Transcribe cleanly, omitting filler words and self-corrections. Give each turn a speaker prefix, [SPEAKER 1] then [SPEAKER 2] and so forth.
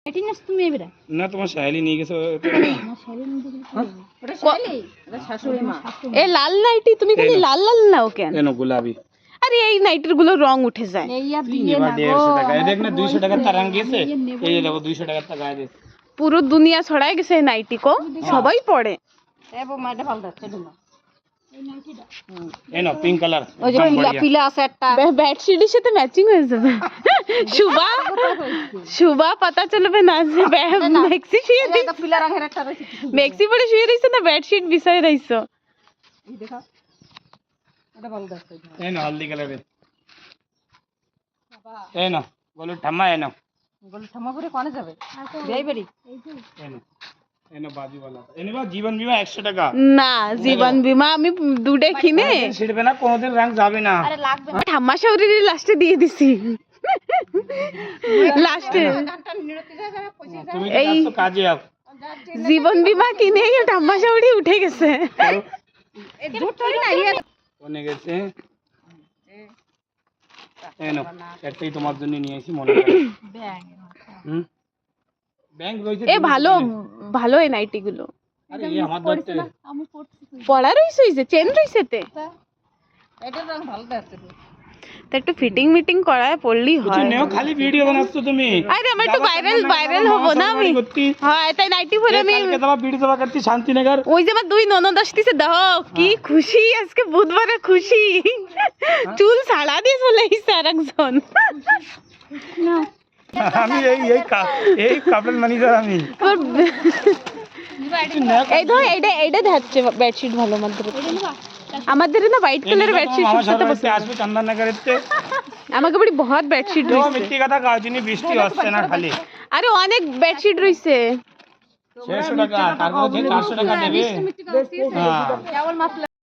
[SPEAKER 1] এটি না তুমি এবারে
[SPEAKER 2] না তোমার শাইলি নিয়ে গেছে
[SPEAKER 1] না শালি নিতে ওটা শালি ওটা শাশুড়ি মা
[SPEAKER 3] এ লাল নাইটি তুমি খালি লাল লাল নাও কেন?
[SPEAKER 2] কেন গোলাপি?
[SPEAKER 3] আরে এই নাইটির গুলো রং উঠে যায়।
[SPEAKER 1] নেইয়া
[SPEAKER 2] তুই
[SPEAKER 1] দিয়ে
[SPEAKER 2] নেবা
[SPEAKER 1] না
[SPEAKER 2] 150 টাকা। এই দেখ না 200 টাকার তার রং গেছে। এই দেখো 200 টাকার টাকা গায়ে দে।
[SPEAKER 3] পুরো দুনিয়া ছড়ায় গেছে এই নাইটি কো, সবাই পড়ে।
[SPEAKER 1] এবো মাইটা ভালো যাচ্ছে না এই নাইটিটা
[SPEAKER 2] এই নাও পিঙ্ক কালার।
[SPEAKER 1] ওই যে পিলা আছে একটা
[SPEAKER 3] বেডশিটের সাথে ম্যাচিং হয়ে যাবে। শুভা পাতা চলবে না যে মেক্সি শুয়ে
[SPEAKER 1] এই তো পিলা রঙের একটা রয়েছে
[SPEAKER 3] মেক্সি পরে শুয়ে রইছে না বেডশিট বিছাই রইছো।
[SPEAKER 1] এই দেখো এটা ভালো যাচ্ছে
[SPEAKER 2] এই নাও হলদি কালারের। এই নাও বলো ঠাম্মা এই নাও।
[SPEAKER 1] বল থামা করে কোনে যাবে যাই বাড়ি
[SPEAKER 2] এই নাও। এই নাও বাজি वाला। এই নাও জীবন বীমা 100 টাকা।
[SPEAKER 3] না জীবন বীমা আমি দুটে কিনে
[SPEAKER 2] ছিড়বে না কোনোদিন রং যাবে না।
[SPEAKER 1] আরে লাগবে
[SPEAKER 3] ঠাম্মা শাউরির লাস্টে দিয়ে দিছি। লাস্টে
[SPEAKER 1] জানটা নিরতে যায় যারা পয়সা
[SPEAKER 2] তুমি কি আসছো কাজে আও।
[SPEAKER 3] জীবন বীমা কিনে ঠাম্মা শাউরি উঠে গেছে।
[SPEAKER 1] এই জুটই না ইয়ে
[SPEAKER 2] কোনে গেছে? এই নাও একটাই তোমার জন্য নিয়ে এসেছি মনে করো।
[SPEAKER 1] ব্যাং
[SPEAKER 2] ব্যাংক রইছে।
[SPEAKER 3] এ ভালো ভালো এই নাইটি গুলো।
[SPEAKER 2] আরে এই আমার দরতে।
[SPEAKER 1] আমি পড়ছি
[SPEAKER 3] পড়া রইছে যে চেন রইছে তে।
[SPEAKER 1] এটা রং ভালো যাচ্ছে
[SPEAKER 3] তা একটু ফিটিং মিটিং করায় পড়লি
[SPEAKER 2] কিছু
[SPEAKER 3] হয়।
[SPEAKER 2] নেও খালি ভিডিও বানাচ্ছো তুমি।
[SPEAKER 3] আরে আমি একটু ভাইরাল হব না আমি। হ্যাঁ তাই নাইটি পরে আমি
[SPEAKER 2] কালকে তোমার ভিডিও জমা করতে শান্তিনগর।
[SPEAKER 3] ওই যে আমার দুই ননদ আসতেছে দেখো কি খুশি আজকে বুধবারে খুশি। চুল ছাড়া দিয়ে চলে এসেছে আর একজন।
[SPEAKER 2] আমি এই কাপড় ম্যানেজার আমি।
[SPEAKER 3] এই ধর এইটা দেখাচ্ছে বেডশিট ভালো আমাদের না হোয়াইট কালারের বেডশিট
[SPEAKER 2] আমার
[SPEAKER 3] সবচেয়ে
[SPEAKER 2] সাথে আসবে চন্দননগরেতে।
[SPEAKER 3] আমাকে বড়ি বহুত বেডশিট
[SPEAKER 2] তো
[SPEAKER 3] রইছে।
[SPEAKER 2] মিথ্যে কথা কাও যিনি বৃষ্টি হচ্ছে না খালি।
[SPEAKER 3] আরে অনেক বেডশিট রইছে।
[SPEAKER 2] 600 টাকা তারপরে যে 400 টাকা দেবে। হ্যাঁ
[SPEAKER 1] কেবল মাত্র